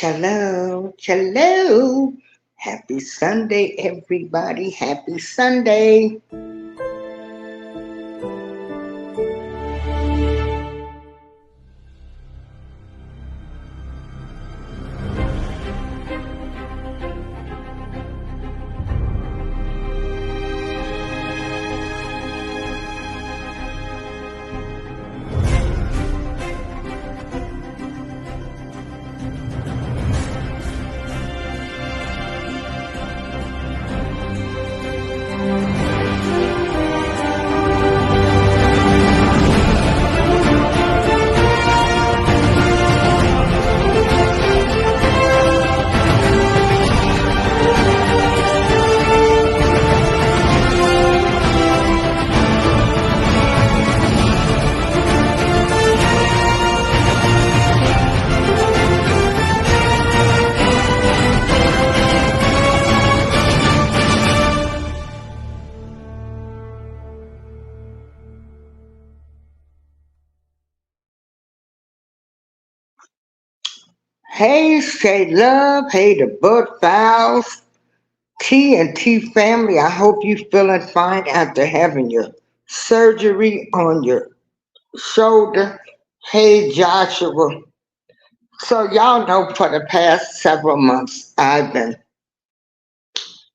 Hello, hello. Happy Sunday, everybody. Happy Sunday. Hey, say love. Hey, the Bud Files. T and T family. I hope you feeling fine after having your surgery on your shoulder. Hey, Joshua. So y'all know for the past several months I've been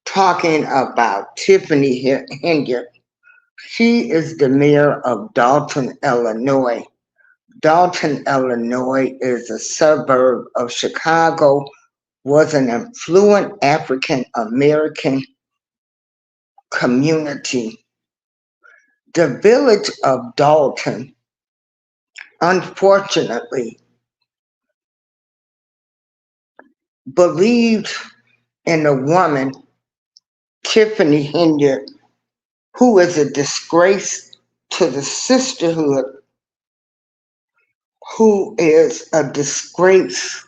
talking about Tiffany Henyard. She is the mayor of Dolton, Illinois. Dolton, Illinois is a suburb of Chicago, was an affluent African American community. The village of Dolton, unfortunately, believed in a woman, Tiffany Henyard, who is a disgrace to the sisterhood, who is a disgrace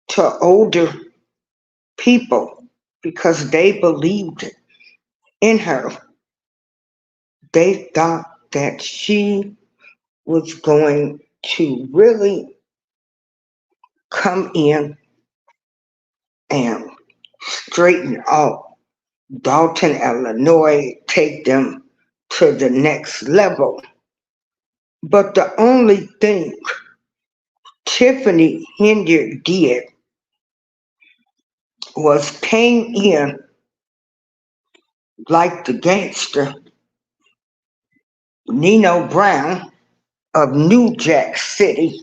to older people because they believed in her. They thought that she was going to really come in and straighten out Dolton, Illinois, take them to the next level. But the only thing Tiffany Henyard did was came in like the gangster Nino Brown of New Jack City.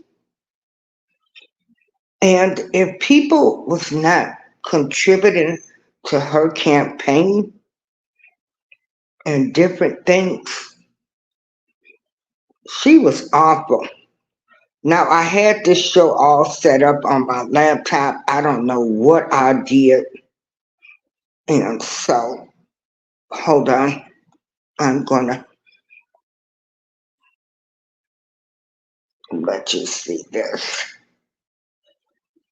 And if people was not contributing to her campaign and different things, she was awful. Now I had this show all set up on my laptop. I don't know what I did. And so, hold on. I'm gonna let you see this.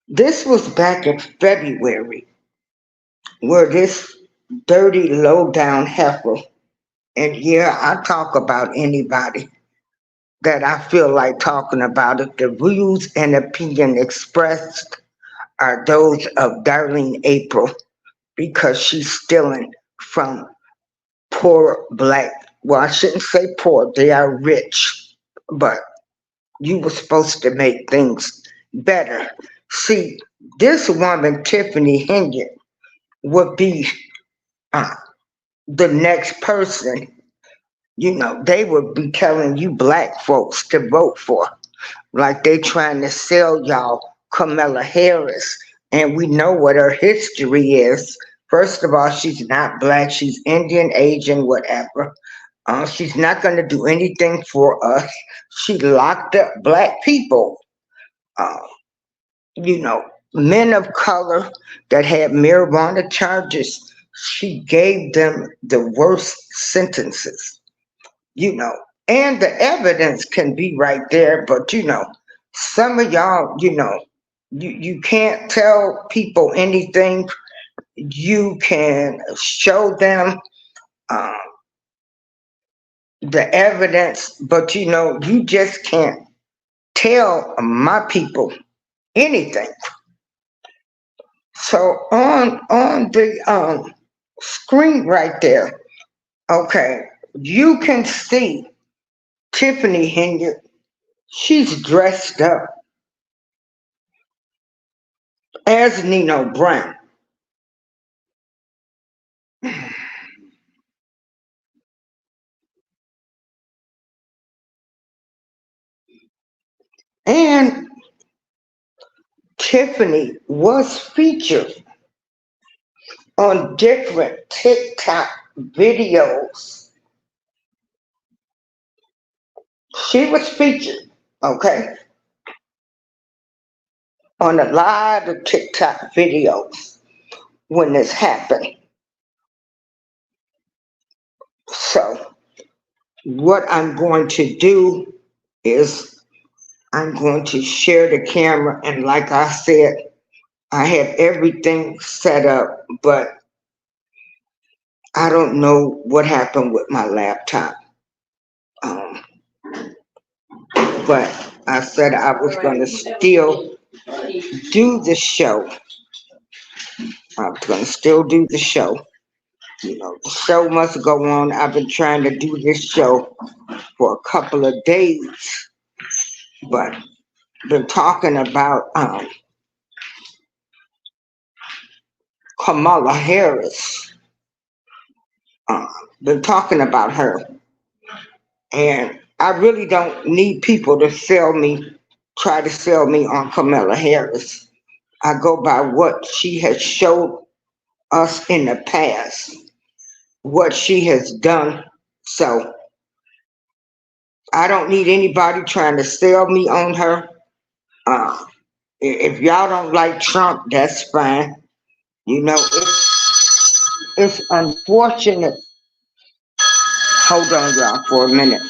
This was back in February where this dirty, low down heifer, and yeah, I talk about anybody that I feel like talking about it. The views and opinion expressed are those of Darlene April because she's stealing from poor black, well, I shouldn't say poor, they are rich, but you were supposed to make things better. See, this woman, Tiffany Henyard, would be uh, the next person. You know, they would be telling you black folks to vote for, like they trying to sell y'all Kamala Harris. And we know what her history is. First of all, she's not black. She's Indian, Asian, whatever. She's not going to do anything for us. She locked up black people. Uh, you know, men of color that had marijuana charges. She gave them the worst sentences. You know, and the evidence can be right there, but you know, some of y'all, you know, you can't tell people anything. You can show them um, the evidence, but you know, you just can't tell my people anything. So on the screen right there, okay, you can see Tiffany Henyard. She's dressed up as Nino Brown. And Tiffany was featured on different TikTok videos. She was featured, okay, on a lot of TikTok videos when this happened. So, what I'm going to do is I'm going to share the camera, and like I said, I had everything set up, but I don't know what happened with my laptop. Um, but I said I was going to still do the show. I was going to still do the show. You know, the show must go on. I've been trying to do this show for a couple of days, but been talking about Kamala Harris. Been talking about her, and I really don't need people to try to sell me on Kamala Harris. I go by what she has showed us in the past, what she has done. So I don't need anybody trying to sell me on her. If y'all don't like Trump, that's fine. You know, it's unfortunate. Hold on, y'all, for a minute.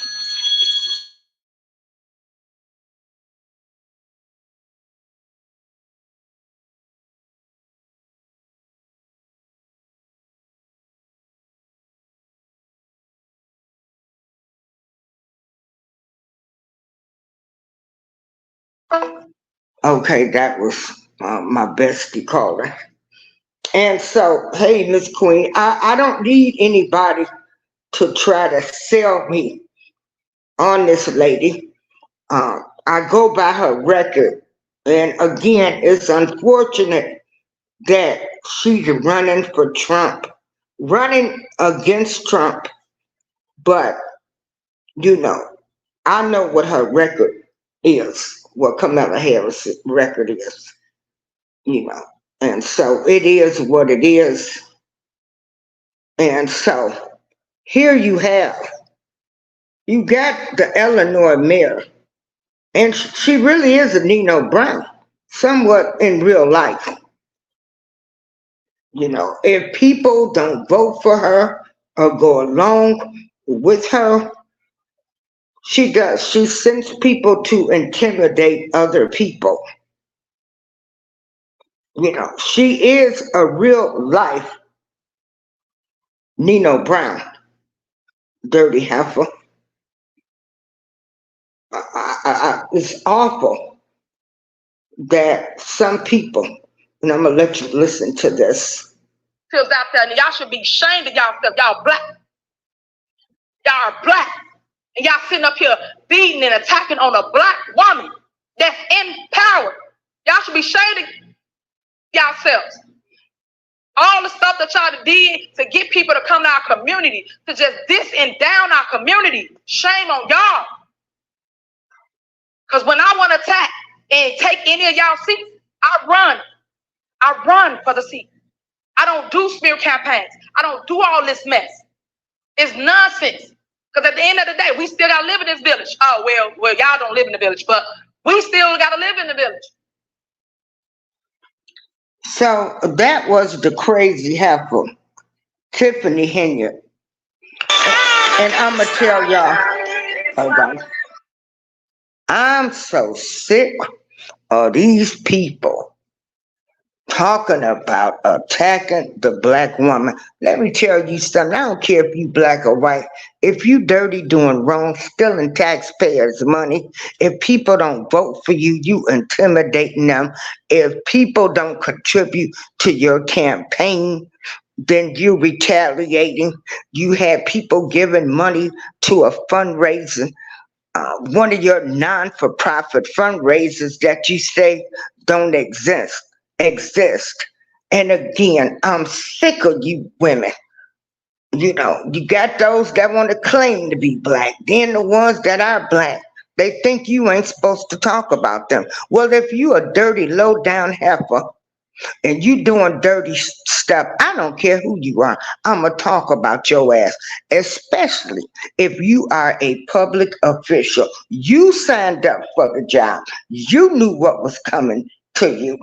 Okay, that was my bestie caller. And so, hey, Miss Queen, I don't need anybody to try to sell me on this lady. I go by her record. And again, it's unfortunate that she's running for Trump, running against Trump. But, you know, I know what her record is, what Kamala Harris' record is, you know. And so it is what it is. And so here you got the Illinois mayor, and she really is a Nino Brown, somewhat in real life. You know, if people don't vote for her or go along with her, she does. She sends people to intimidate other people. You know, she is a real life Nino Brown, dirty heifer. It's awful that some people, and I'm gonna let you listen to this. Out there, and y'all should be ashamed of y'all. Y'all black. Y'all are black, and y'all sitting up here beating and attacking on a black woman that's in power. Y'all should be ashamed of yourselves. All the stuff that y'all did to get people to come to our community, to just diss and down our community. Shame on y'all. Because when I want to attack and take any of y'all seats, I run. I run for the seat. I don't do smear campaigns. I don't do all this mess. It's nonsense. Because at the end of the day, we still got to live in this village. Oh, well, y'all don't live in the village, but we still got to live in the village. So that was the crazy heifer, Tiffany Henyard. And I'm going to tell y'all, hold on. I'm so sick of these people talking about attacking the black woman. Let me tell you something. I don't care if you black or white. If you dirty doing wrong, stealing taxpayers' money, if people don't vote for you, you intimidating them. If people don't contribute to your campaign, then you retaliating. You had people giving money to a fundraiser, one of your non-for-profit fundraisers that you say don't exist. And again, I'm sick of you women. You know, you got those that want to claim to be black, then the ones that are black, they think you ain't supposed to talk about them. Well, if you a dirty low down heifer and you doing dirty stuff, I don't care who you are, I'ma talk about your ass, especially if you are a public official. You signed up for the job. You knew what was coming to you.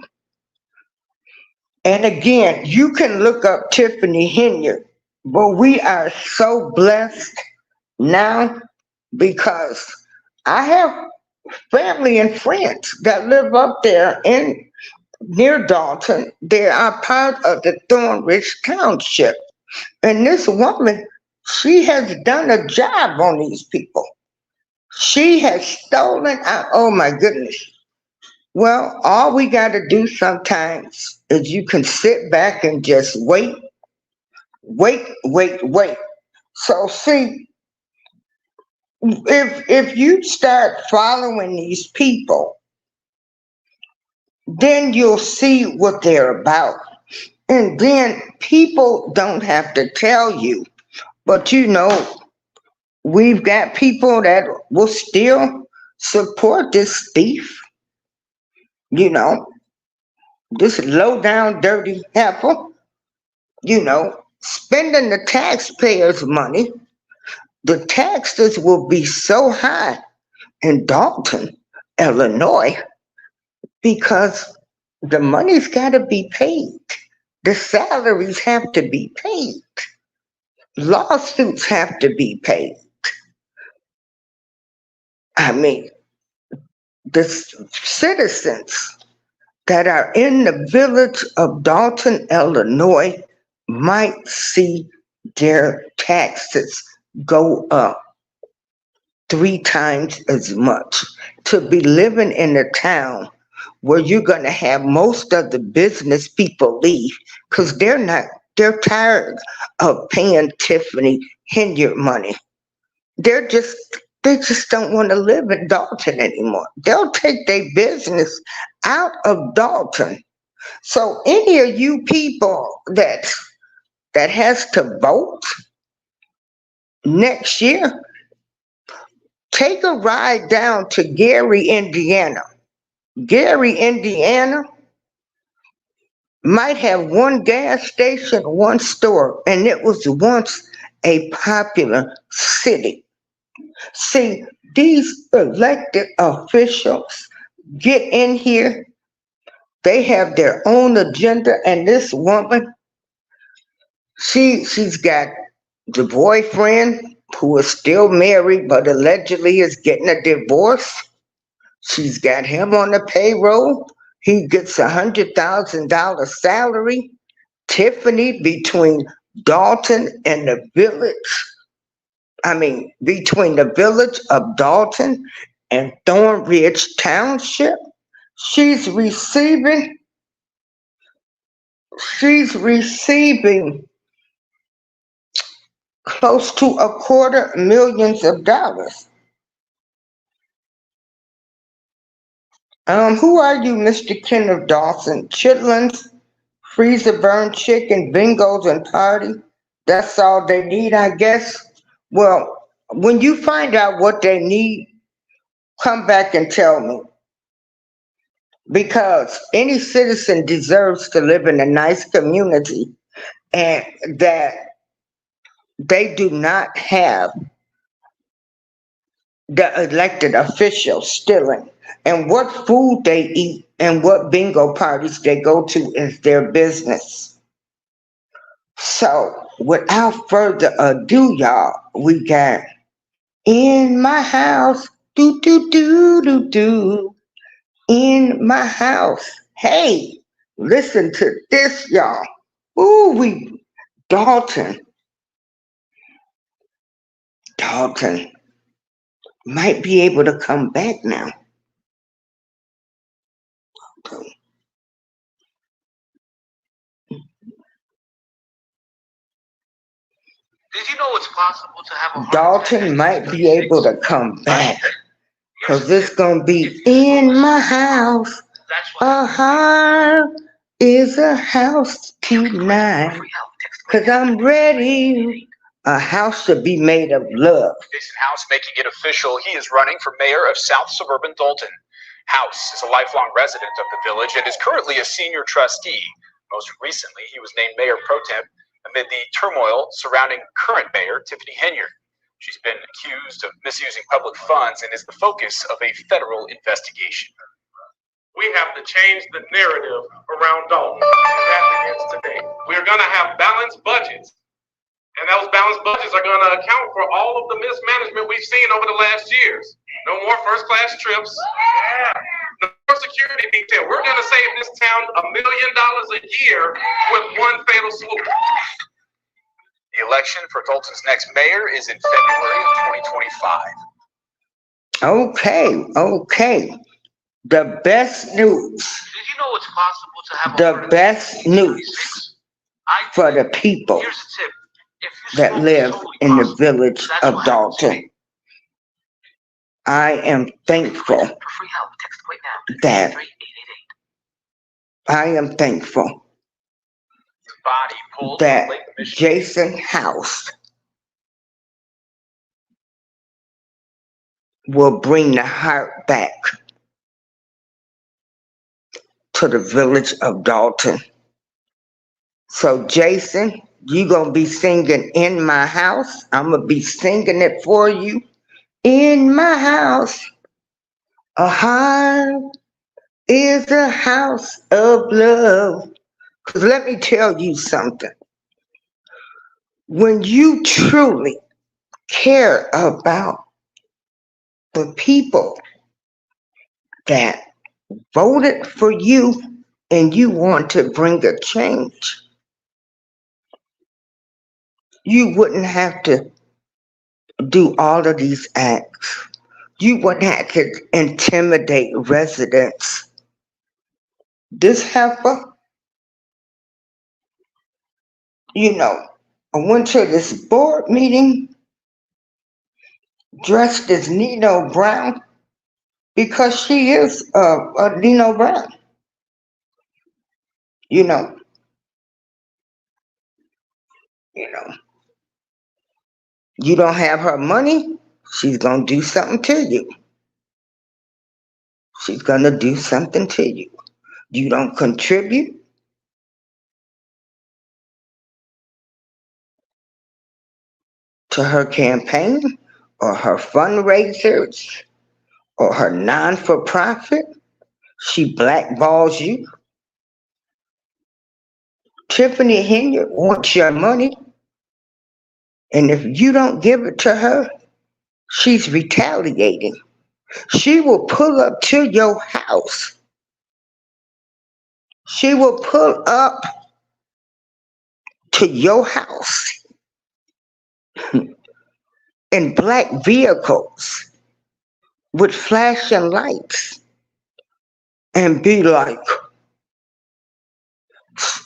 And again, you can look up Tiffany Henyard, but we are so blessed now because I have family and friends that live up there in near Dolton. They are part of the Thornridge Township. And this woman, she has done a job on these people. She has stolen out. Oh my goodness. Well, all we got to do sometimes is you can sit back and just wait. So see, if you start following these people, then you'll see what they're about. And then people don't have to tell you, but you know, we've got people that will still support this thief, you know, this low down dirty heifer, you know, spending the taxpayers' money. The taxes will be so high in Dolton, Illinois, because the money's got to be paid. The salaries have to be paid. Lawsuits have to be paid. I mean, the citizens that are in the village of Dolton, Illinois, might see their taxes go up 3 times as much. To be living in a town where you're going to have most of the business people leave because they're tired of paying Tiffany Henyard money. They just don't want to live in Dolton anymore. They'll take their business out of Dolton. So any of you people that has to vote next year, take a ride down to Gary, Indiana. Gary, Indiana might have one gas station, one store, and it was once a popular city. See, these elected officials get in here, they have their own agenda, and this woman, she's got the boyfriend who is still married but allegedly is getting a divorce. She's got him on the payroll. He gets $100,000 salary. Tiffany, between Dolton and the village, between the village of Dolton and Thornridge Township, she's receiving close to $250,000. Who are you, Mr. Kenneth Dawson? Chitlins, freezer burn chicken, bingos, and party. That's all they need, I guess. Well, when you find out what they need, come back and tell me. Because any citizen deserves to live in a nice community and that they do not have the elected officials stealing. And what food they eat and what bingo parties they go to is their business. So without further ado, y'all, we got in my house, do do do do do, in my house. Hey, Listen to this, y'all. Ooh, Dalton. Dalton might be able to come back now. Did you know it's possible to have a Dalton might be able to come back. Cause it's gonna be in my house. A heart is a house tonight. Cause I'm ready. A house to be made of love. Jason House making it official. He is running for mayor of South Suburban Dolton. House is a lifelong resident of the village and is currently a senior trustee. Most recently, he was named mayor pro tem amid the turmoil surrounding current mayor Tiffany Henyard. She's been accused of misusing public funds and is the focus of a federal investigation. We have to change the narrative around Dolton, and that begins today. We're going to have balanced budgets, and those balanced budgets are going to account for all of the mismanagement we've seen over the last years. No more first-class trips. No more security detail. We're going to save this town $1 million a year with one fatal swoop. The election for Dolton's next mayor is in February of 2025. Okay. The best news. Did you know it's possible to have The best news for the people Here's a tip. If you that smoke live totally in the possible, village that's of what Dolton. I am thankful For free help, text right now. that 3888. I am thankful The body pulled that from Lake Michigan. Jason House will bring the heart back to the village of Dolton. So Jason, you gonna be singing In My House. I'm gonna be singing it for you. In my house, a heart is a house of love. 'Cause let me tell you something. When you truly care about the people that voted for you and you want to bring a change, you wouldn't have to do all of these acts. You wouldn't have to intimidate residents. This heifer, I went to this board meeting dressed as Nino Brown because she is a Nino Brown. You know, you don't have her money, she's gonna do something to you. She's gonna do something to you. You don't contribute, to her campaign or her fundraisers or her non-for-profit, she blackballs you. Tiffany Henyard wants your money, and if you don't give it to her, she's retaliating. She will pull up to your house. She will pull up to your house in black vehicles with flashing lights and be like,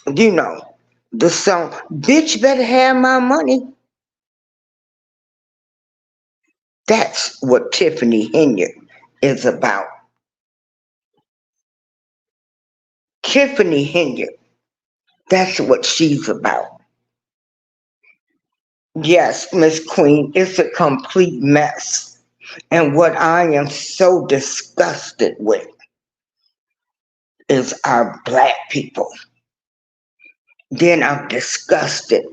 the song, bitch better have my money. That's what Tiffany Henyard is about. Tiffany Henyard, that's what she's about. Yes, Miss Queen, it's a complete mess. And what I am so disgusted with is our black people. Then I'm disgusted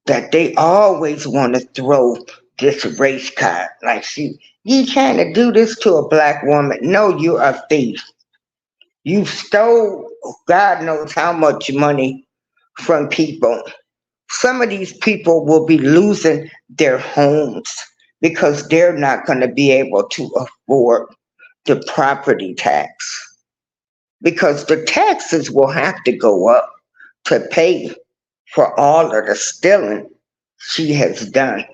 that they always want to throw this race card. Like, you trying to do this to a black woman? No, you're a thief. You stole God knows how much money from people. Some of these people will be losing their homes because they're not going to be able to afford the property tax. because the taxes will have to go up to pay for all of the stealing she has done.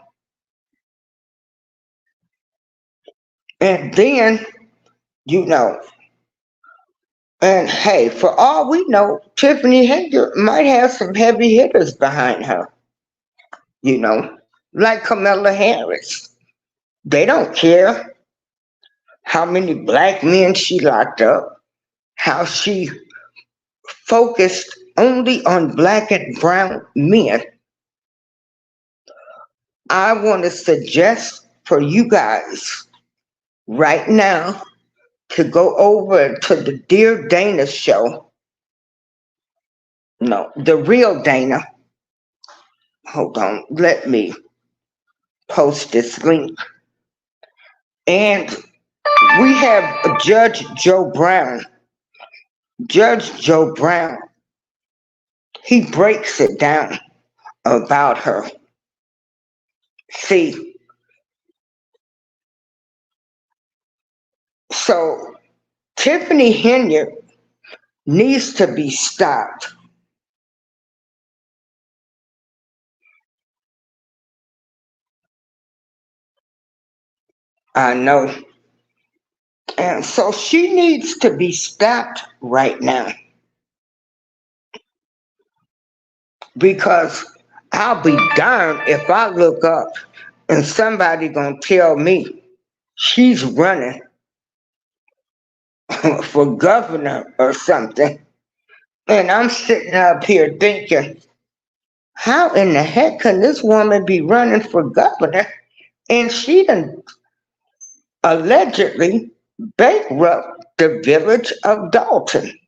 And then, you know, and hey, for all we know, Tiffany Henyard might have some heavy hitters behind her, you know, like Kamala Harris. They don't care how many black men she locked up, how she focused only on black and brown men. I want to suggest for you guys right now to go over to the Dear Dana show. No, the real Dana. Hold on, let me post this link. And we have Judge Joe Brown. Judge Joe Brown, he breaks it down about her. See, so Tiffany Henyard needs to be stopped. I know. And so she needs to be stopped right now. Because I'll be darned if I look up and somebody gonna tell me she's running for governor or something. And I'm sitting up here thinking, how in the heck can this woman be running for governor? And she done allegedly bankrupt the village of Dolton.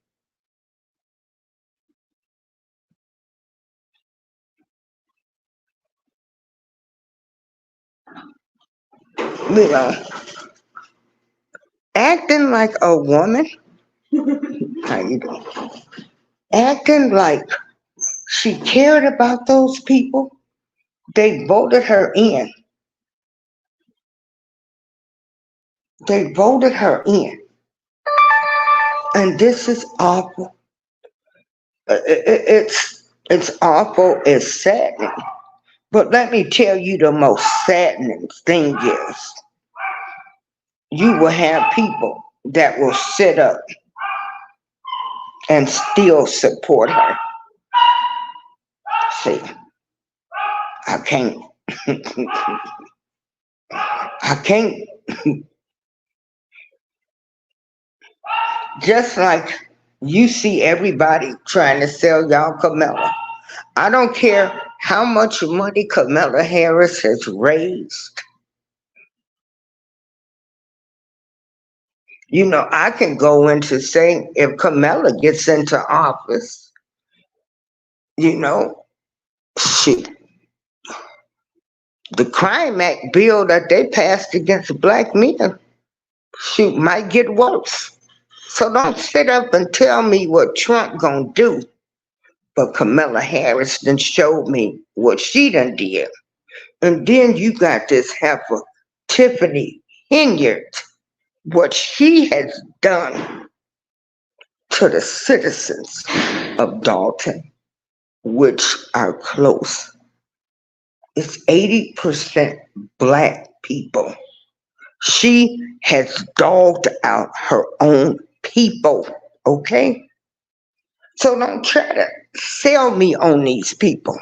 You know, acting like a woman. How you doing? Acting like she cared about those people. They voted her in. They voted her in. And this is awful. It's awful. It's saddening. But let me tell you, the most saddening thing is you will have people that will sit up and still support her. See, I can't. I can't. Just like you see everybody trying to sell y'all Kamala. I don't care how much money Kamala Harris has raised. You know, I can go into saying if Kamala gets into office, you know, shoot, the Crime Act bill that they passed against black men, shoot, might get worse. So don't sit up and tell me what Trump gonna do. But Kamala Harris done showed me what she done did. And then you got this heifer, Tiffany Henyard, what she has done to the citizens of Dolton, which are close. It's 80% black people. She has dogged out her own people, okay? So don't try to sell me on these people,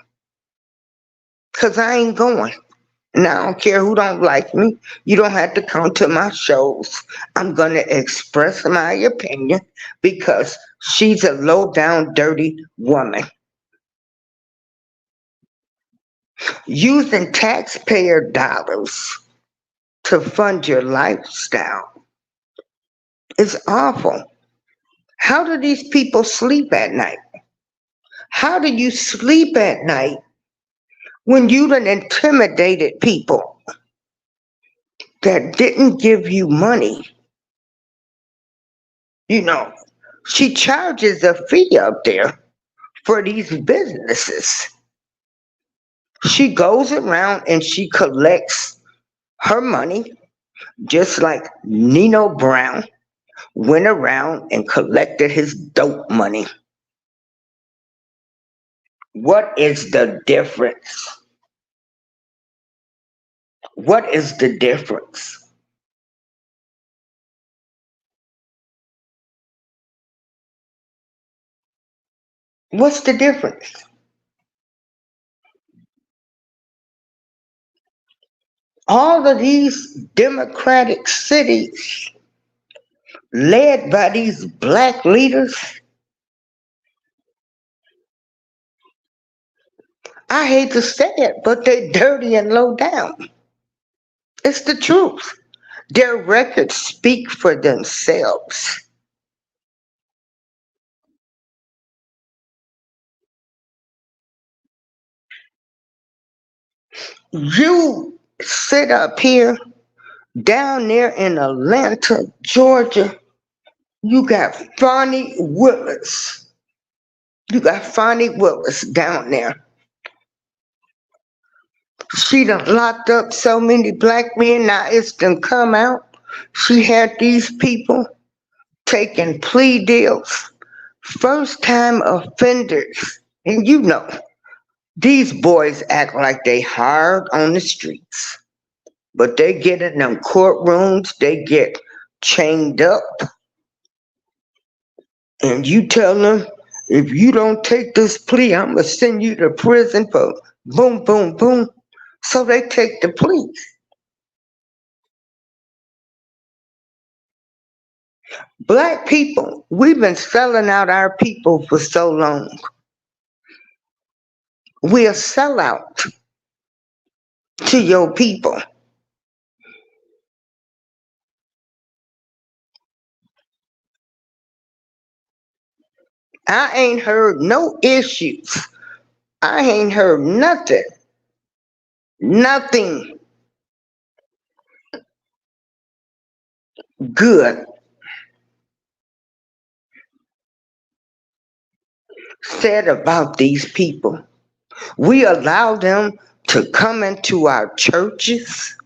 because I ain't going. And I don't care who don't like me. You don't have to come to my shows. I'm going to express my opinion because she's a low-down, dirty woman. Using taxpayer dollars to fund your lifestyle is awful. How do these people sleep at night? How do you sleep at night when you done intimidated people that didn't give you money? You know, she charges a fee up there for these businesses. She goes around and she collects her money, just like Nino Brown, went around and collected his dope money. What is the difference? What is the difference? What's the difference? All of these democratic cities led by these black leaders, I hate to say it, but they're dirty and low down. It's the truth. Their records speak for themselves. You sit up here down there in Atlanta, Georgia, you got Fonnie Willis. You got Fonnie Willis down there. She done locked up so many black men, now it's done come out. She had these people taking plea deals, first time offenders. And you know, these boys act like they hard on the streets, but they get in them courtrooms, they get chained up, and you tell them, if you don't take this plea, I'm going to send you to prison for boom, boom, boom. So they take the plea. Black people, we've been selling out our people for so long. We're sellout to your people. I ain't heard no issues. I ain't heard nothing. Nothing good said about these people. We allow them to come into our churches,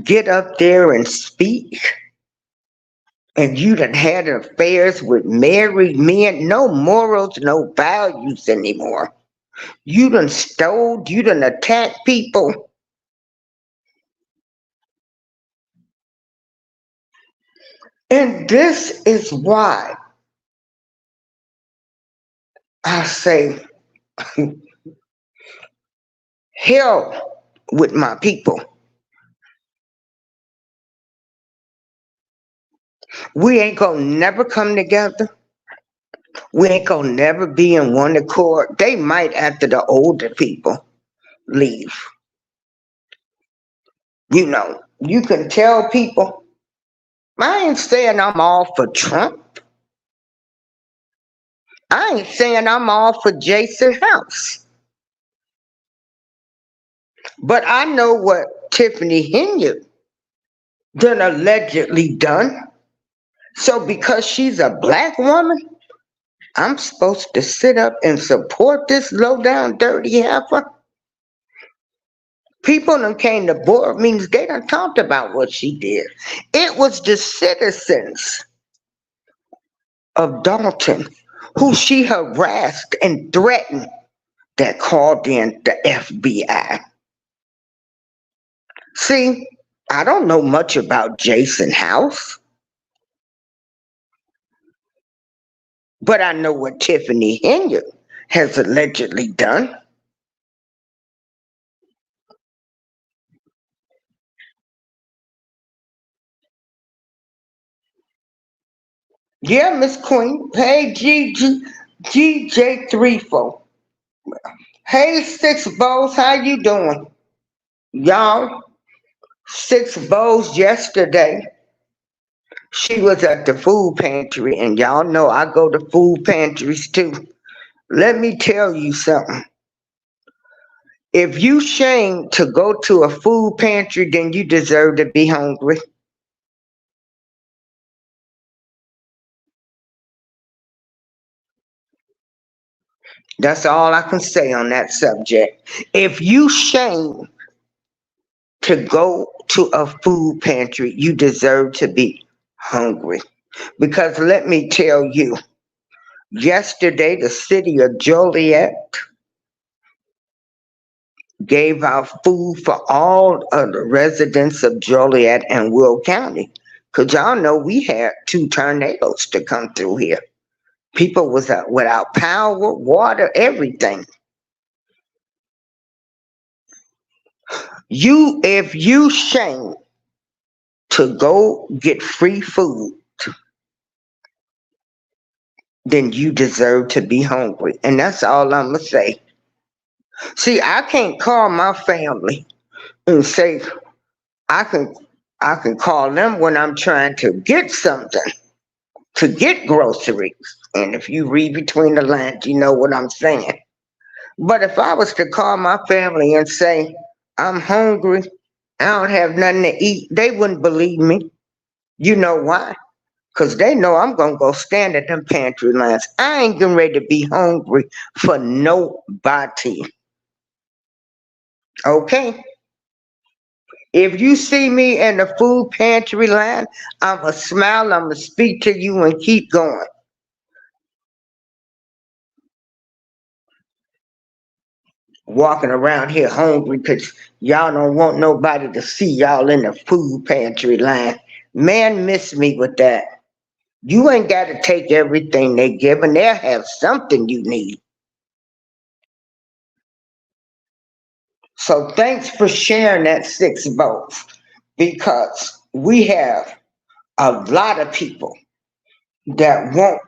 get up there and speak, and you done had affairs with married men, no morals, no values anymore. You done stole, you done attacked people. And this is why I say, hell with my people. We ain't gonna never come together. We ain't gonna never be in one accord. They might after the older people leave. You know, you can tell people, I ain't saying I'm all for Trump. I ain't saying I'm all for Jason House. But I know what Tiffany Henyard done allegedly done. So because she's a black woman, I'm supposed to sit up and support this low down dirty heifer? People done came to board meetings, they done talked about what she did. It was the citizens of Dolton who she harassed and threatened that called in the FBI. See, I don't know much about Jason House, but I know what Tiffany Henyard has allegedly done. Yeah, Miss Queen. Hey, GJ34. Hey, Six Bows, how you doing? Y'all, Six Bows yesterday, she was at the food pantry, and y'all know I go to food pantries too. Let me tell you something. If you shame to go to a food pantry, then you deserve to be hungry. That's all I can say on that subject. If you shame to go to a food pantry, you deserve to be hungry. Because let me tell you, yesterday the city of Joliet gave out food for all of the residents of Joliet and Will County. Because y'all know we had 2 tornadoes to come through here. People was without power, water, everything. If you shame to go get free food, then you deserve to be hungry. And that's all I'm going to say. See, I can't call my family and say, I can call them when I'm trying to get something, to get groceries. And if you read between the lines, you know what I'm saying. But if I was to call my family and say, I'm hungry, I don't have nothing to eat, they wouldn't believe me. You know why? Because they know I'm going to go stand at them pantry lines. I ain't getting ready to be hungry for nobody. Okay? If you see me in the food pantry line, I'm going to smile, I'm going to speak to you and keep going. Walking around here hungry because y'all don't want nobody to see y'all in the food pantry line. Man, miss me with that. You ain't got to take everything they give, and they'll have something you need. So thanks for sharing that 6 votes, because we have a lot of people that won't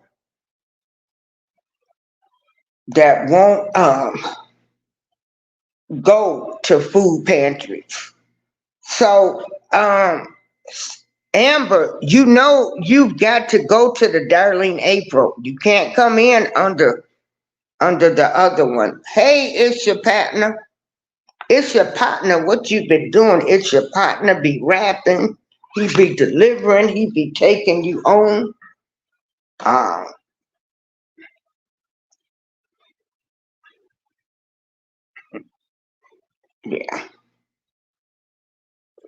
go to food pantries. So Amber, you know you've got to go to the Darlene April. You can't come in under the other one. Hey, it's your partner. It's your partner. What you been doing? It's your partner be rapping. He be delivering. He be taking you on. Um, yeah,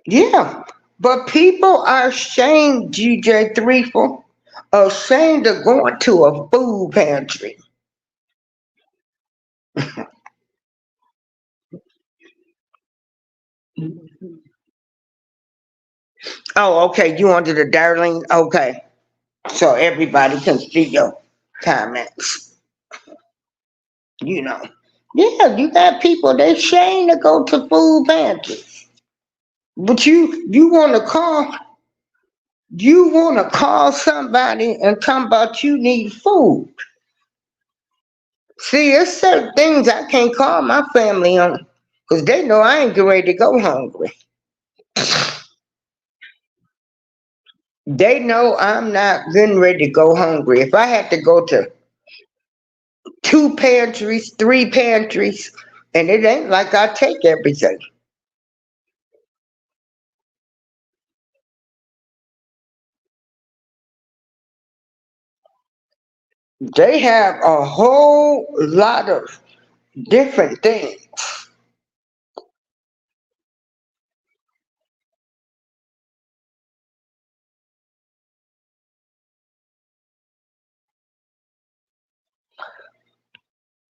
yeah. But people are ashamed, GJ Threefour, ashamed of going to a food pantry. Oh, okay. You under the Darlene? Okay. So everybody can see your comments. You know. Yeah, you got people, they shame to go to food pantries. But you wanna call somebody and come about you need food. See, it's certain things I can't call my family on, because they know I ain't getting ready to go hungry. They know I'm not getting ready to go hungry. If I had to go to 2 pantries, 3 pantries, and it ain't like I take everything. They have a whole lot of different things.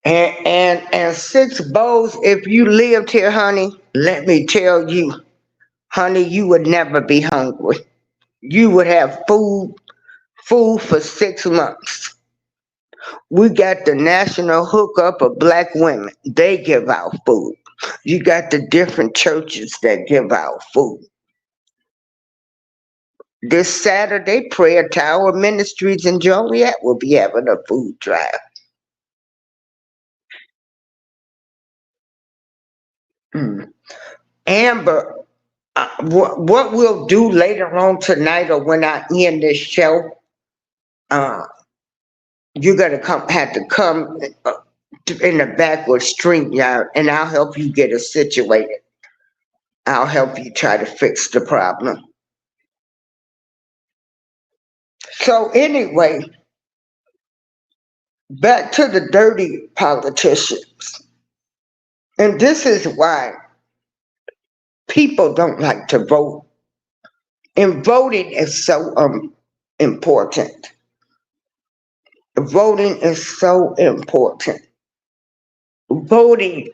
And 6 bowls, if you lived here, honey, let me tell you, honey, you would never be hungry. You would have food for 6 months. We got the national hookup of black women. They give out food. You got the different churches that give out food. This Saturday, Prayer Tower Ministries in Joliet will be having a food drive. Mm. Amber, what we'll do later on tonight, or when I end this show, you're gonna have to come in the back with StreamYard, and I'll help you get it situated. I'll help you try to fix the problem. So anyway, back to the dirty politicians. And this is why people don't like to vote. And voting is so important. Voting is so important. Voting,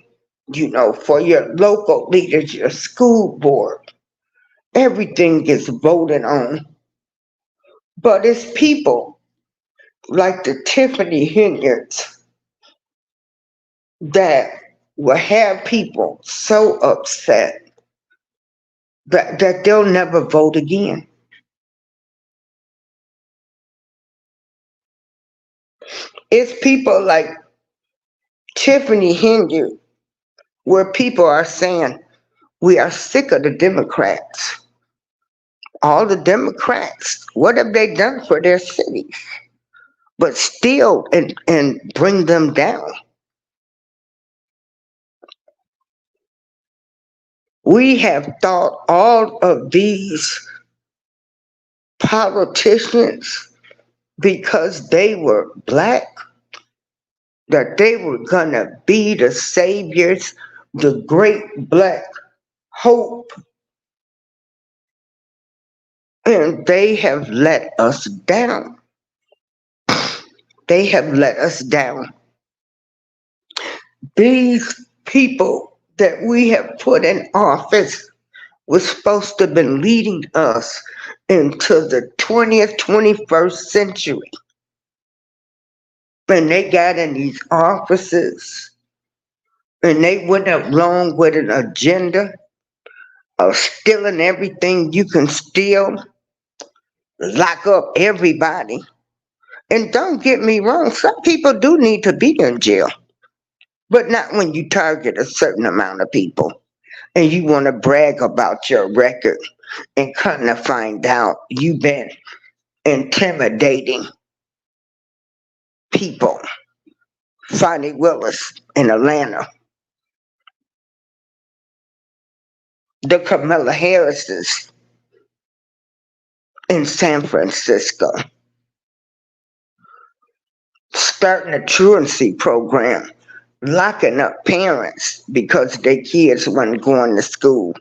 for your local leaders, your school board, everything gets voted on. But it's people like the Tiffany Henyards that will have people so upset that they'll never vote again. It's people like Tiffany Henyard where people are saying, we are sick of the Democrats. All the Democrats, what have they done for their cities? But still, and bring them down. We have thought all of these politicians, because they were black, that they were gonna be the saviors, the great black hope, and they have let us down. They have let us down. These people that we have put in office was supposed to have been leading us into the 20th, 21st century. And they got in these offices and they went along with an agenda of stealing everything you can steal, lock up everybody. And don't get me wrong, some people do need to be in jail, but not when you target a certain amount of people and you want to brag about your record and kind of find out you've been intimidating people. Fonnie Willis in Atlanta, the Kamala Harrises in San Francisco, starting a truancy program, locking up parents because their kids weren't going to school,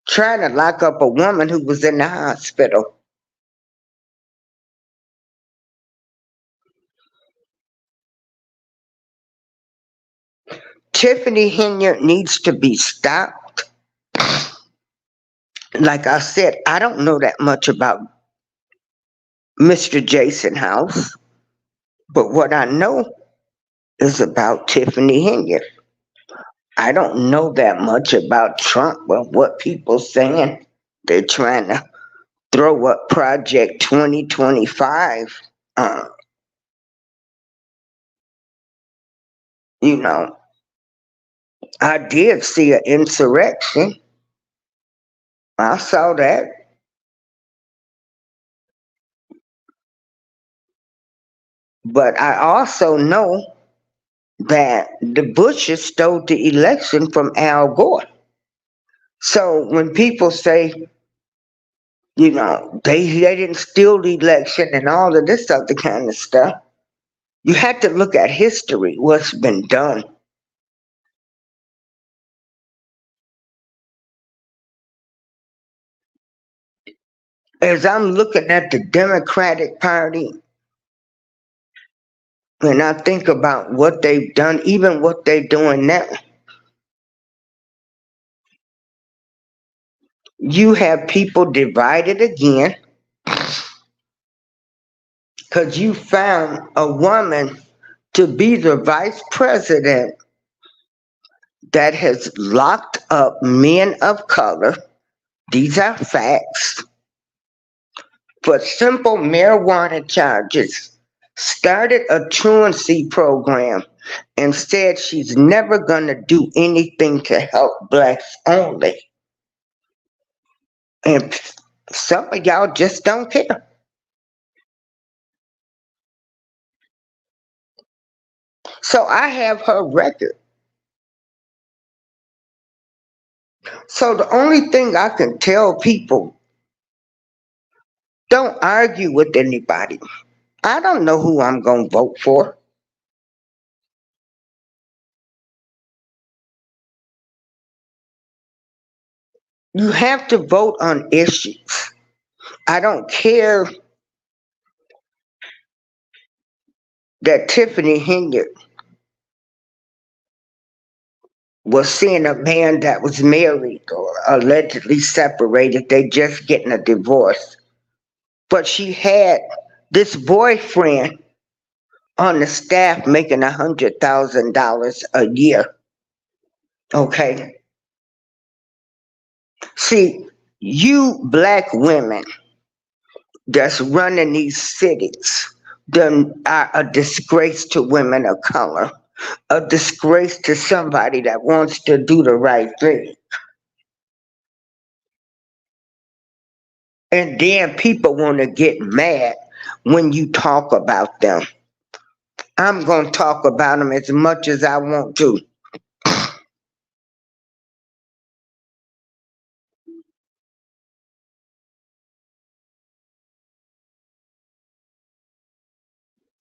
trying to lock up a woman who was in the hospital. Tiffany Henyard needs to be stopped. Like I said, I don't know that much about Mr. Jason House, but what I know is about Tiffany Henyard. I don't know that much about Trump, but what people saying, they're trying to throw up Project 2025. Uh, you know, I did see an insurrection. I saw that. But I also know that the Bushes stole the election from Al Gore. So when people say, they didn't steal the election and all of this other kind of stuff, you have to look at history, what's been done. As I'm looking at the Democratic Party, and I think about what they've done, even what they're doing now, you have people divided again because you found a woman to be the vice president that has locked up men of color. These are facts. For simple marijuana charges, started a truancy program and said she's never going to do anything to help blacks only. And some of y'all just don't care. So I have her record. So the only thing I can tell people, don't argue with anybody. I don't know who I'm going to vote for. You have to vote on issues. I don't care that Tiffany Henyard was seeing a man that was married or allegedly separated. They just getting a divorce. But she had this boyfriend on the staff making $100,000 a year. Okay. See, you black women that's running these cities them are a disgrace to women of color, a disgrace to somebody that wants to do the right thing. And then people want to get mad when you talk about them. I'm going to talk about them as much as I want to.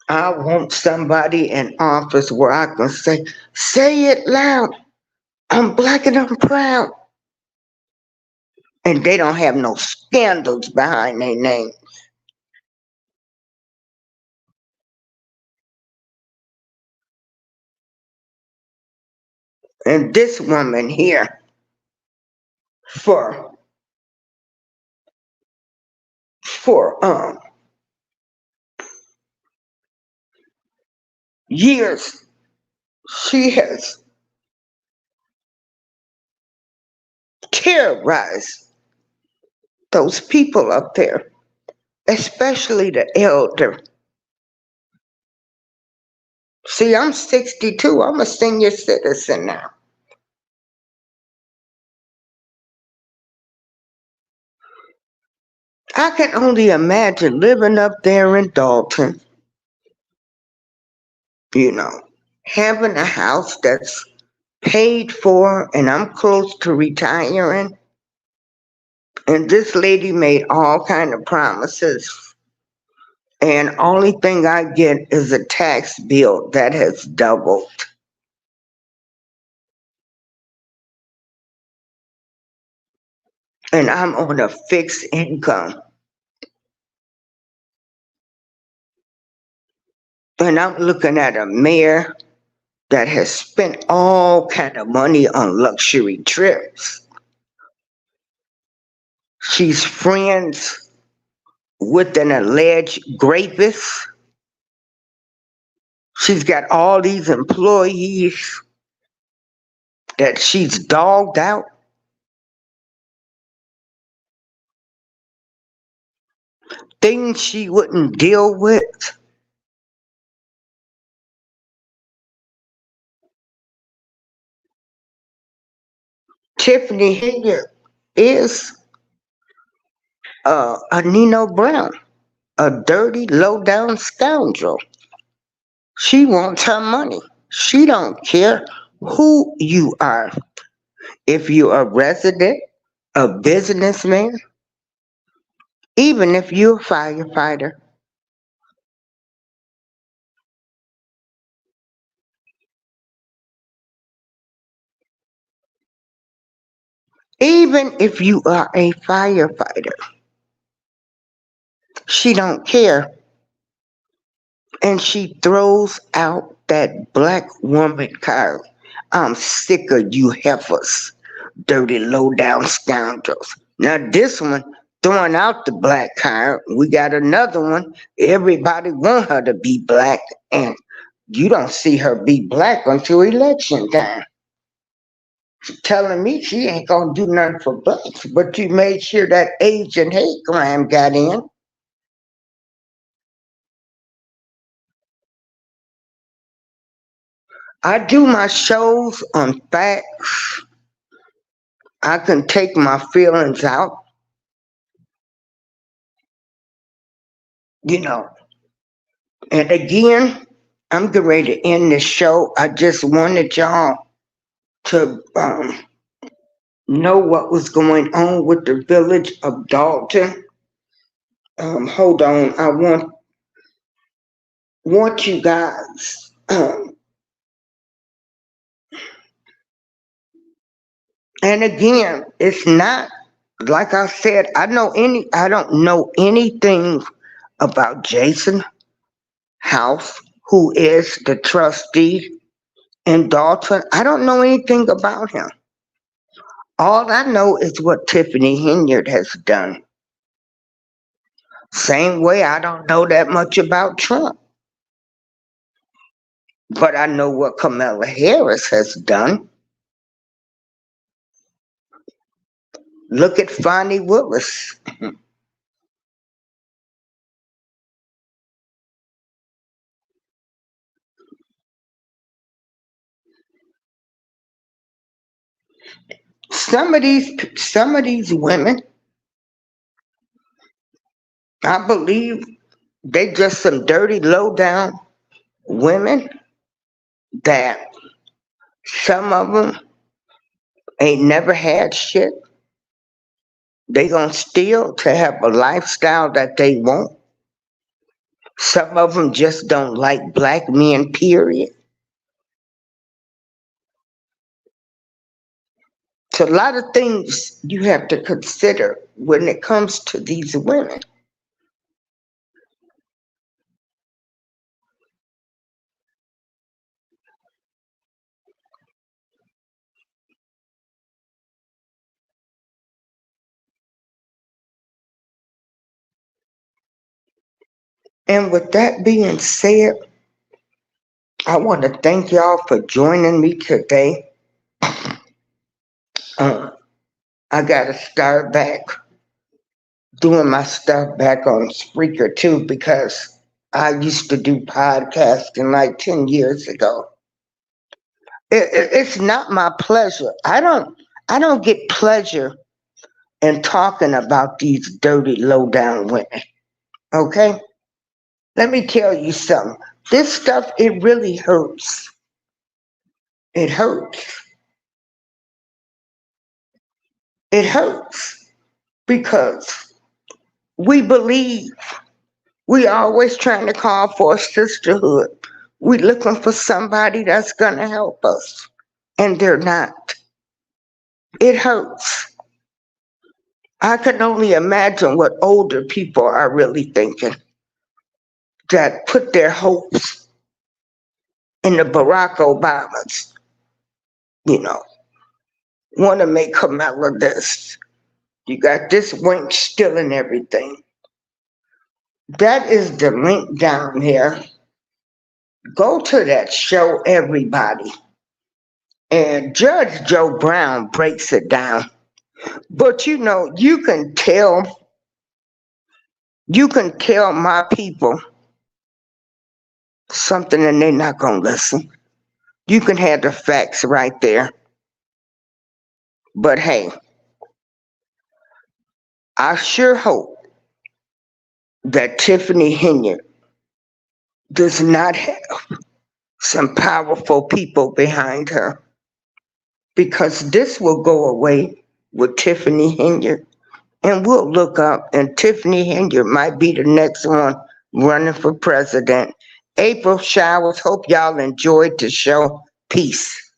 I want somebody in office where I can say it loud. I'm black and I'm proud. And they don't have no scandals behind their name. And this woman here, for for years, she has terrorized those people up there, especially the elder. See, I'm 62. I'm a senior citizen now. I can only imagine living up there in Dolton, you know, having a house that's paid for and I'm close to retiring. And this lady made all kind of promises. And only thing I get is a tax bill that has doubled. And I'm on a fixed income. And I'm looking at a mayor that has spent all kind of money on luxury trips. She's friends with an alleged rapist. She's got all these employees that she's dogged out. Things she wouldn't deal with. Tiffany Henyard is a Nino Brown, a dirty, low-down scoundrel. She wants her money. She don't care who you are. If you're a resident, a businessman, even if you're a firefighter, even if you are a firefighter, she don't care. And she throws out that black woman card. I'm sick of you heifers, dirty low-down scoundrels. Now this one throwing out the black card. We got another one. Everybody want her to be black, and you don't see her be black until election time. Telling me she ain't gonna do nothing for blacks, but you made sure that Asian hate crime got in. I do my shows on facts. I can take my feelings out, you know. And again, I'm getting ready to end this show. I just wanted y'all to know what was going on with the village of Dolton. Hold on, I want you guys. And again, it's not Like I said, I don't know anything about Jason House, who is the trustee in Dolton. I don't know anything about him. All I know is what Tiffany Henyard has done. Same way I don't know that much about Trump. But I know what Kamala Harris has done. Look at Fonnie Willis. Some of these women, I believe they just some dirty, low down women that some of them ain't never had shit. They gonna steal to have a lifestyle that they want. Some of them just don't like black men, period. So a lot of things you have to consider when it comes to these women. And with that being said, I want to thank y'all for joining me today. I got to start back doing my stuff back on Spreaker too, because I used to do podcasting like 10 years ago. It's not my pleasure. I don't get pleasure in talking about these dirty, low down women. Okay? Let me tell you something. This stuff, it really hurts. It hurts. It hurts because we believe, we always trying to call for a sisterhood. We looking for somebody that's gonna help us, and they're not. It hurts. I can only imagine what older people are really thinking, that put their hopes in the Barack Obamas, you know, want to make Kamala this. You got this wink stealing everything. That is the link down here. Go to that show, everybody. And Judge Joe Brown breaks it down. But you know, you can tell my people something and they're not gonna listen. You can have the facts right there. But hey, I sure hope that Tiffany Henyard does not have some powerful people behind her, because this will go away with Tiffany Henyard, and we'll look up and Tiffany Henyard might be the next one running for president. April showers. Hope y'all enjoyed the show. Peace.